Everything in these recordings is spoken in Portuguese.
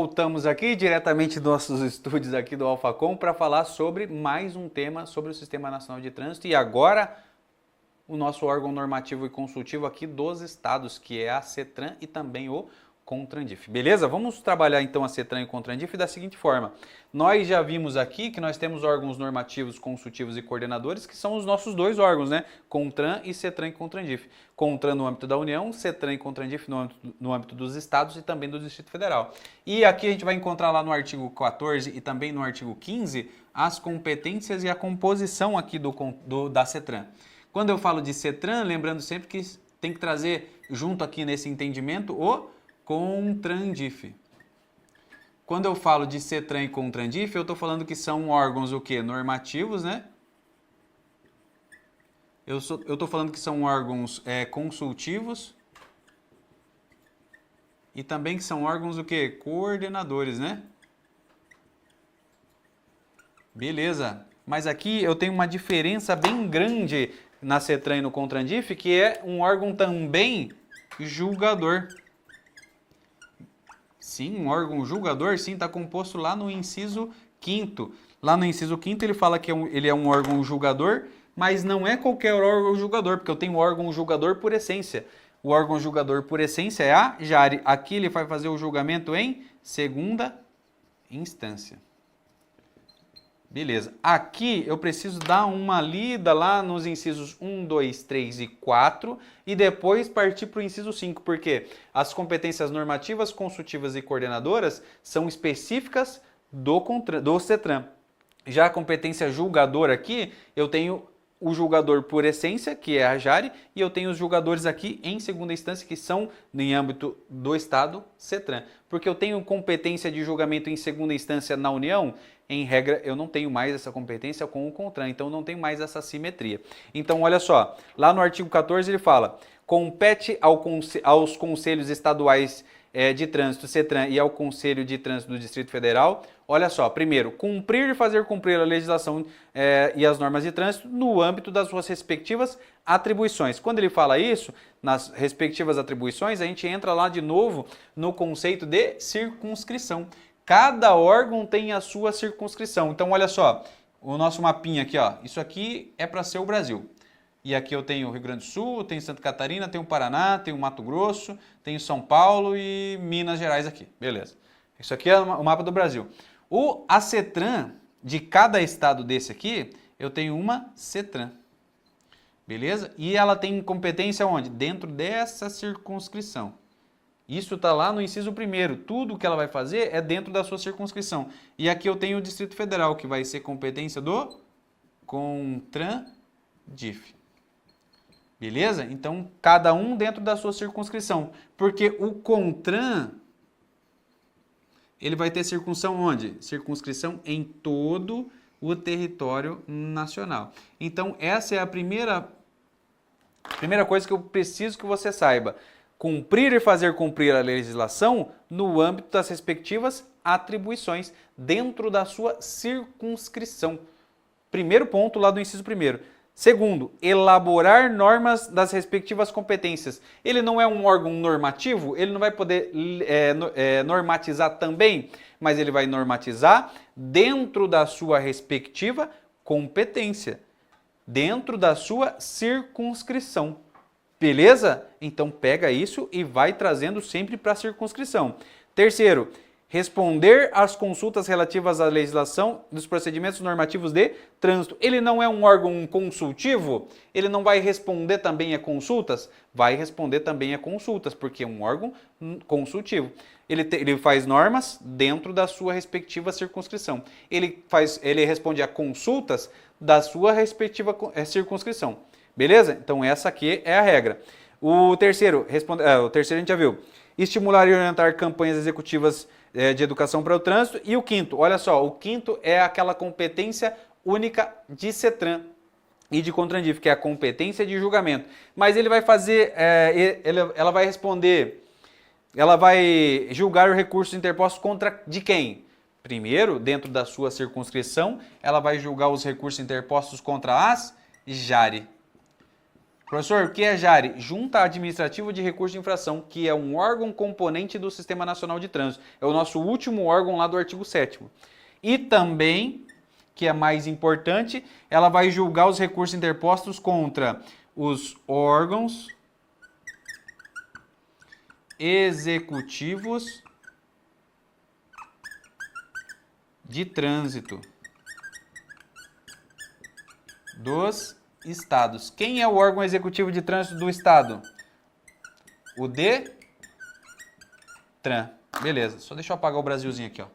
Voltamos aqui diretamente dos nossos estúdios aqui do Alfacom para falar sobre mais um tema sobre o Sistema Nacional de Trânsito e agora o nosso órgão normativo e consultivo aqui dos estados, que é a CETRAN e também o CONTRANDIF. Beleza? Vamos trabalhar então a CETRAN e o CONTRANDIF da seguinte forma. Nós já vimos aqui que nós temos órgãos normativos, consultivos e coordenadores, que são os nossos dois órgãos, né? CONTRAN e CETRAN e CONTRANDIF. CONTRAN no âmbito da União, CETRAN e CONTRANDIF no âmbito dos estados e também do Distrito Federal. E aqui a gente vai encontrar lá no artigo 14 e também no artigo 15 as competências e a composição aqui da CETRAN. Quando eu falo de CETRAN, lembrando sempre que tem que trazer junto aqui nesse entendimento o CONTRANDIF. Quando eu falo de CETRAN e CONTRANDIF, eu estou falando que são órgãos o quê? Normativos, né? Eu estou falando que são órgãos consultivos e também que são órgãos o quê? Coordenadores, né? Beleza. Mas aqui eu tenho uma diferença bem grande na CETRAN e no CONTRANDIF, que é um órgão também julgador. Sim, um órgão julgador, sim, está composto lá no inciso 5º. Lá no inciso 5º ele fala que ele é um órgão julgador, mas não é qualquer órgão julgador, porque eu tenho um órgão julgador por essência. O órgão julgador por essência é a JARE. Aqui ele vai fazer o julgamento em segunda instância. Beleza. Aqui eu preciso dar uma lida lá nos incisos 1, 2, 3 e 4 e depois partir para o inciso 5, porque as competências normativas, consultivas e coordenadoras são específicas do CETRAN. Já a competência julgadora aqui, eu tenho o julgador por essência, que é a JARE, e eu tenho os julgadores aqui em segunda instância, que são, em âmbito do Estado, CETRAN. Porque eu tenho competência de julgamento em segunda instância na União, em regra, eu não tenho mais essa competência com o CONTRAN, então não tenho mais essa simetria. Então, olha só, lá no artigo 14 ele fala, compete aos conselhos estaduais de trânsito, CETRAN, e ao Conselho de Trânsito do Distrito Federal, olha só, primeiro, cumprir e fazer cumprir a legislação e as normas de trânsito no âmbito das suas respectivas atribuições. Quando ele fala isso, nas respectivas atribuições, a gente entra lá de novo no conceito de circunscrição. Cada órgão tem a sua circunscrição. Então, olha só, o nosso mapinha aqui, ó, isso aqui é para ser o Brasil. E aqui eu tenho o Rio Grande do Sul, tenho Santa Catarina, tenho o Paraná, tenho o Mato Grosso, tenho São Paulo e Minas Gerais aqui. Beleza. Isso aqui é o mapa do Brasil. A CETRAN, de cada estado desse aqui, eu tenho uma CETRAN. Beleza? E ela tem competência onde? Dentro dessa circunscrição. Isso está lá no inciso 1º. Tudo que ela vai fazer é dentro da sua circunscrição. E aqui eu tenho o Distrito Federal, que vai ser competência do CONTRANDIF. Beleza? Então, cada um dentro da sua circunscrição. Porque o CONTRAN, ele vai ter circunscrição onde? Circunscrição em todo o território nacional. Então, essa é a primeira coisa que eu preciso que você saiba. Cumprir e fazer cumprir a legislação no âmbito das respectivas atribuições, dentro da sua circunscrição. Primeiro ponto lá do inciso 1º. Segundo, elaborar normas das respectivas competências. Ele não é um órgão normativo, ele não vai poder normatizar também, mas ele vai normatizar dentro da sua respectiva competência, dentro da sua circunscrição. Beleza? Então pega isso e vai trazendo sempre para a circunscrição. Terceiro, responder às consultas relativas à legislação dos procedimentos normativos de trânsito. Ele não é um órgão consultivo? Ele não vai responder também a consultas? Vai responder também a consultas, porque é um órgão consultivo. Ele faz normas dentro da sua respectiva circunscrição. Ele responde a consultas da sua respectiva circunscrição. Beleza? Então essa aqui é a regra. O terceiro a gente já viu. Estimular e orientar campanhas executivas de educação para o trânsito. E o quinto, olha só, o quinto é aquela competência única de CETRAN e de CONTRANDIF, que é a competência de julgamento. Mas ele vai fazer, ela vai responder, ela vai julgar o recurso interposto contra de quem? Primeiro, dentro da sua circunscrição, ela vai julgar os recursos interpostos contra as JARE. Professor, o que é JARE? Junta Administrativa de Recurso de Infração, que é um órgão componente do Sistema Nacional de Trânsito. É o nosso último órgão lá do artigo 7º. E também, que é mais importante, ela vai julgar os recursos interpostos contra os órgãos executivos de trânsito dos estados. Quem é o órgão executivo de trânsito do estado? O DETRAN. Beleza, só deixa eu apagar o Brasilzinho aqui, ó.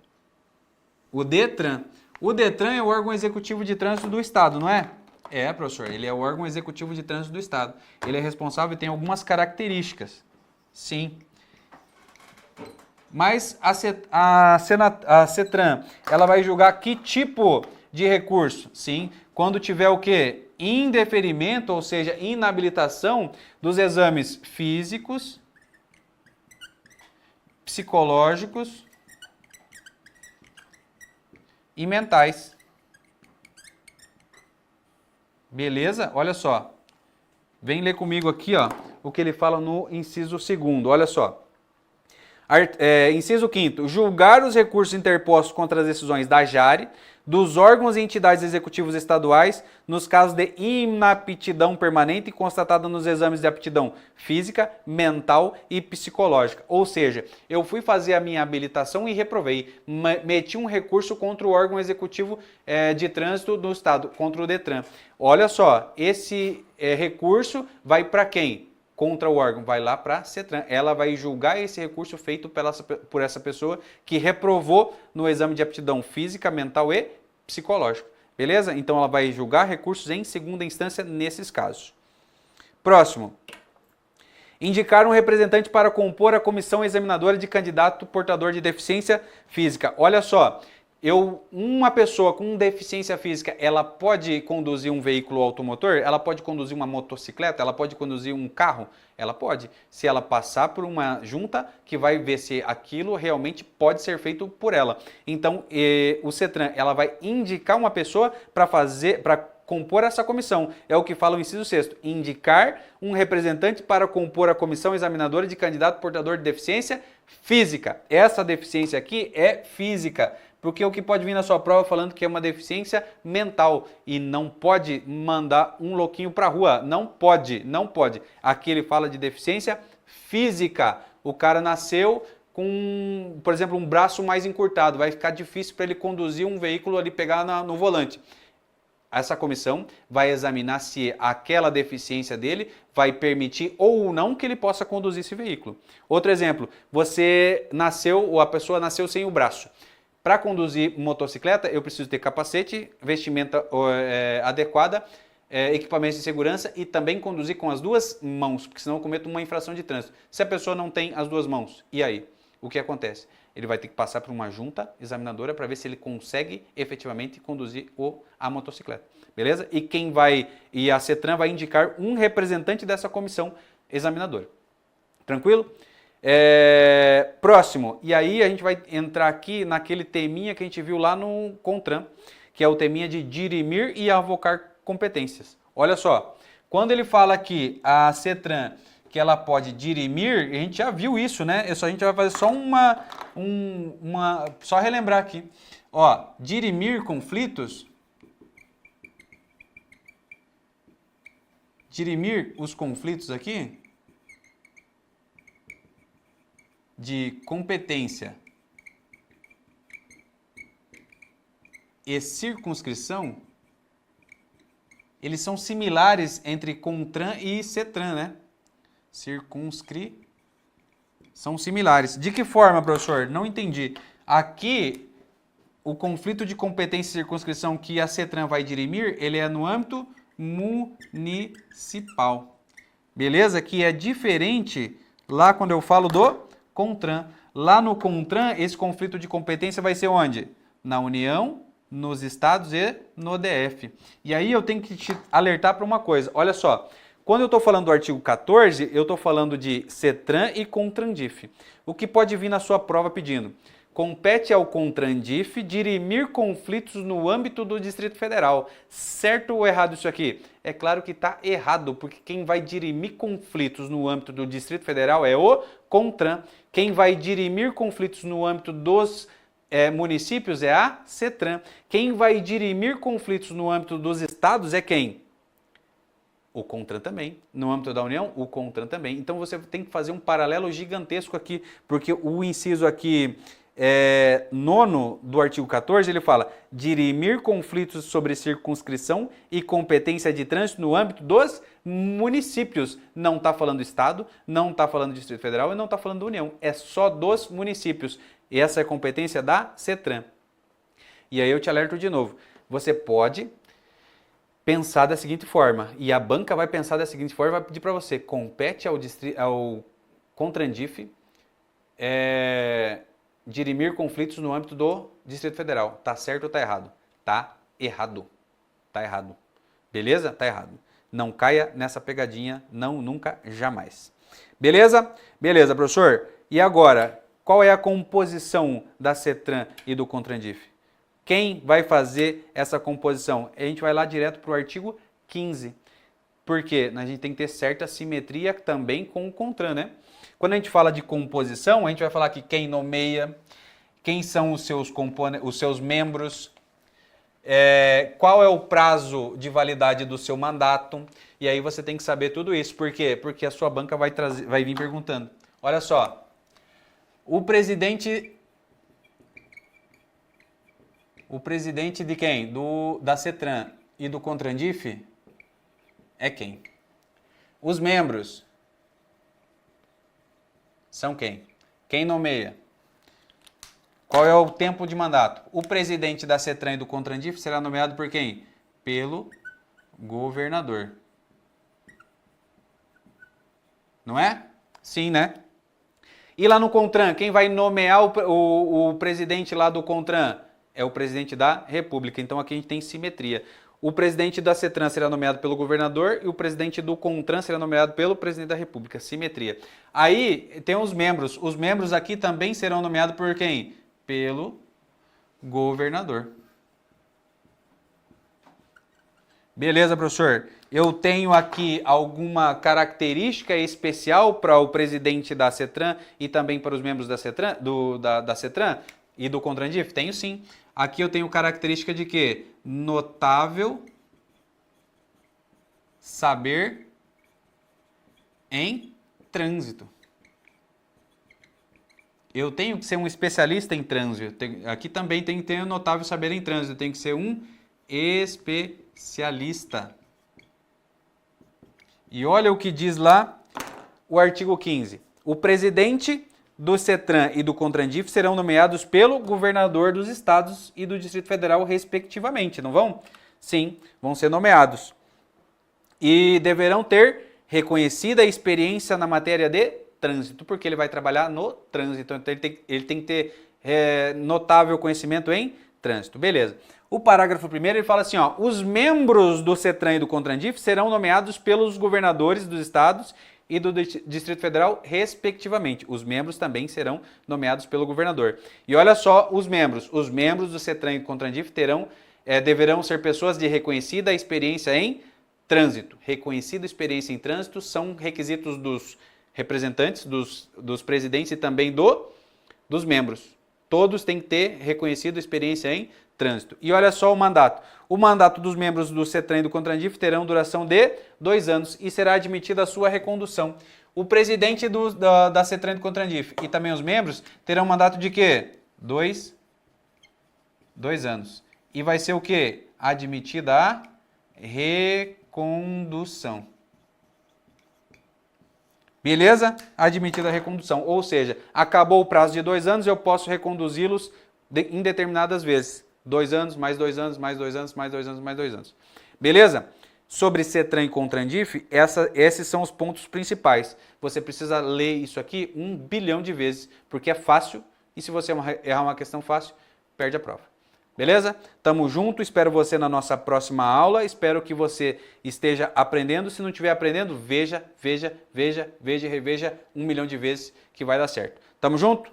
O DETRAN. O DETRAN é o órgão executivo de trânsito do estado, não é? É, professor, ele é o órgão executivo de trânsito do estado. Ele é responsável e tem algumas características. Sim. Mas a CETRAN, ela vai julgar que tipo de recurso? Sim, quando tiver o quê? Indeferimento, ou seja, inabilitação dos exames físicos, psicológicos e mentais. Beleza? Olha só. Vem ler comigo aqui, ó, o que ele fala no inciso 2º. Olha só. Inciso 5º, julgar os recursos interpostos contra as decisões da JARE, dos órgãos e entidades executivos estaduais, nos casos de inaptidão permanente constatada nos exames de aptidão física, mental e psicológica. Ou seja, eu fui fazer a minha habilitação e reprovei, meti um recurso contra o órgão executivo de trânsito do estado, contra o DETRAN. Olha só, esse recurso vai para quem? Contra o órgão, vai lá para a CETRAN. Ela vai julgar esse recurso feito por essa pessoa que reprovou no exame de aptidão física, mental e psicológica. Beleza? Então ela vai julgar recursos em segunda instância nesses casos. Próximo. Indicar um representante para compor a comissão examinadora de candidato portador de deficiência física. Olha só. Uma pessoa com deficiência física, ela pode conduzir um veículo automotor? Ela pode conduzir uma motocicleta? Ela pode conduzir um carro? Ela pode. Se ela passar por uma junta que vai ver se aquilo realmente pode ser feito por ela. Então, o CETRAN, ela vai indicar uma pessoa para compor essa comissão. É o que fala o inciso 6º. Indicar um representante para compor a comissão examinadora de candidato portador de deficiência física. Essa deficiência aqui é física. Porque o que pode vir na sua prova falando que é uma deficiência mental e não pode mandar um louquinho para a rua. Não pode, não pode. Aqui ele fala de deficiência física. O cara nasceu com, por exemplo, um braço mais encurtado. Vai ficar difícil para ele conduzir um veículo ali, pegar no volante. Essa comissão vai examinar se aquela deficiência dele vai permitir ou não que ele possa conduzir esse veículo. Outro exemplo, a pessoa nasceu sem o braço. Para conduzir motocicleta, eu preciso ter capacete, vestimenta adequada, equipamentos de segurança e também conduzir com as duas mãos, porque senão eu cometo uma infração de trânsito. Se a pessoa não tem as duas mãos, e aí? O que acontece? Ele vai ter que passar por uma junta examinadora para ver se ele consegue efetivamente conduzir a motocicleta. Beleza? E a CETRAN vai indicar um representante dessa comissão examinadora. Tranquilo? Próximo, e aí a gente vai entrar aqui naquele teminha que a gente viu lá no CONTRAN, que é o teminha de dirimir e avocar competências. Olha só, quando ele fala aqui a CETRAN que ela pode dirimir, a gente já viu isso, né? A gente vai fazer só só relembrar aqui. Ó, dirimir conflitos, dirimir os conflitos aqui de competência e circunscrição, eles são similares entre CONTRAN e CETRAN, né? São similares. De que forma, professor? Não entendi. Aqui, o conflito de competência e circunscrição que a CETRAN vai dirimir, ele é no âmbito municipal. Beleza? Que é diferente lá quando eu falo do CONTRAN. Lá no CONTRAN, esse conflito de competência vai ser onde? Na União, nos estados e no DF. E aí eu tenho que te alertar para uma coisa. Olha só, quando eu estou falando do artigo 14, eu estou falando de CETRAN e CONTRANDIF. O que pode vir na sua prova pedindo? compete ao CONTRANDIF dirimir conflitos no âmbito do Distrito Federal. Certo ou errado isso aqui? É claro que está errado, porque quem vai dirimir conflitos no âmbito do Distrito Federal é o CONTRAN. Quem vai dirimir conflitos no âmbito dos municípios é a CETRAN. Quem vai dirimir conflitos no âmbito dos estados é quem? O CONTRAN também. No âmbito da União, o CONTRAN também. Então você tem que fazer um paralelo gigantesco aqui, porque o inciso aqui nono do artigo 14, ele fala dirimir conflitos sobre circunscrição e competência de trânsito no âmbito dos municípios. Não está falando Estado, não está falando Distrito Federal e não está falando da União. É só dos municípios. E essa é a competência da CETRAN. E aí eu te alerto de novo. Você pode pensar da seguinte forma, e a banca vai pensar da seguinte forma, vai pedir para você, compete ao CONTRANDIF dirimir conflitos no âmbito do Distrito Federal. Tá certo ou tá errado? Tá errado. Tá errado. Beleza? Tá errado. Não caia nessa pegadinha, não, nunca, jamais. Beleza? Beleza, professor. E agora, qual é a composição da CETRAN e do CONTRANDIF? Quem vai fazer essa composição? A gente vai lá direto para o artigo 15. Porque a gente tem que ter certa simetria também com o CONTRAN, né? Quando a gente fala de composição, a gente vai falar que quem nomeia, quem são os seus componentes, os seus membros, qual é o prazo de validade do seu mandato, e aí você tem que saber tudo isso. Por quê? Porque a sua banca vai vir perguntando. Olha só, o presidente de quem? Da CETRAN e do CONTRANDIF é quem? Os membros são quem? Quem nomeia? Qual é o tempo de mandato? O presidente da CETRAN e do CONTRANDIF será nomeado por quem? Pelo governador. Não é? Sim, né? E lá no CONTRAN, quem vai nomear o presidente lá do CONTRAN? É o presidente da República. Então aqui a gente tem simetria. O presidente da CETRAN será nomeado pelo governador e o presidente do CONTRAN será nomeado pelo presidente da República. Simetria. Aí tem os membros. Os membros aqui também serão nomeados por quem? Pelo governador. Beleza, professor? Eu tenho aqui alguma característica especial para o presidente da CETRAN e também para os membros da CETRAN, da CETRAN e do CONTRANDIF? Tenho sim. Aqui eu tenho característica de quê? Notável saber em trânsito. Eu tenho que ser um especialista em trânsito. Aqui também tem que ter um notável saber em trânsito. Eu tenho que ser um especialista. E olha o que diz lá o artigo 15. O presidente do CETRAN e do CONTRANDIF serão nomeados pelo governador dos estados e do Distrito Federal, respectivamente, não vão? Sim, vão ser nomeados. E deverão ter reconhecida experiência na matéria de trânsito, porque ele vai trabalhar no trânsito, então ele tem que ter notável conhecimento em trânsito. Beleza. O parágrafo 1º ele fala assim, ó, os membros do CETRAN e do CONTRANDIF serão nomeados pelos governadores dos estados e do Distrito Federal, respectivamente. Os membros também serão nomeados pelo governador. E olha só os membros. Os membros do CETRAN e do CONTRANDIF deverão ser pessoas de reconhecida experiência em trânsito. Reconhecida experiência em trânsito são requisitos dos representantes, dos presidentes e também dos membros. Todos têm que ter reconhecido experiência em trânsito. E olha só o mandato. O mandato dos membros do CETRAN e do CONTRANDIF terão duração de 2 anos e será admitida a sua recondução. O presidente da CETRAN e do CONTRANDIF e também os membros terão mandato de quê? 2 anos. E vai ser o quê? Admitida a recondução. Beleza? Admitida a recondução. Ou seja, acabou o prazo de 2 anos, eu posso reconduzi-los em determinadas vezes. 2 anos, mais 2 anos, mais 2 anos, mais 2 anos, mais 2 anos. Beleza? Sobre CETRAN e CONTRANDIF, esses são os pontos principais. Você precisa ler isso aqui 1 bilhão de vezes, porque é fácil, e se você errar uma questão fácil, perde a prova. Beleza? Tamo junto, espero você na nossa próxima aula, espero que você esteja aprendendo. Se não estiver aprendendo, veja e reveja 1 milhão de vezes que vai dar certo. Tamo junto?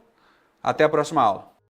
Até a próxima aula.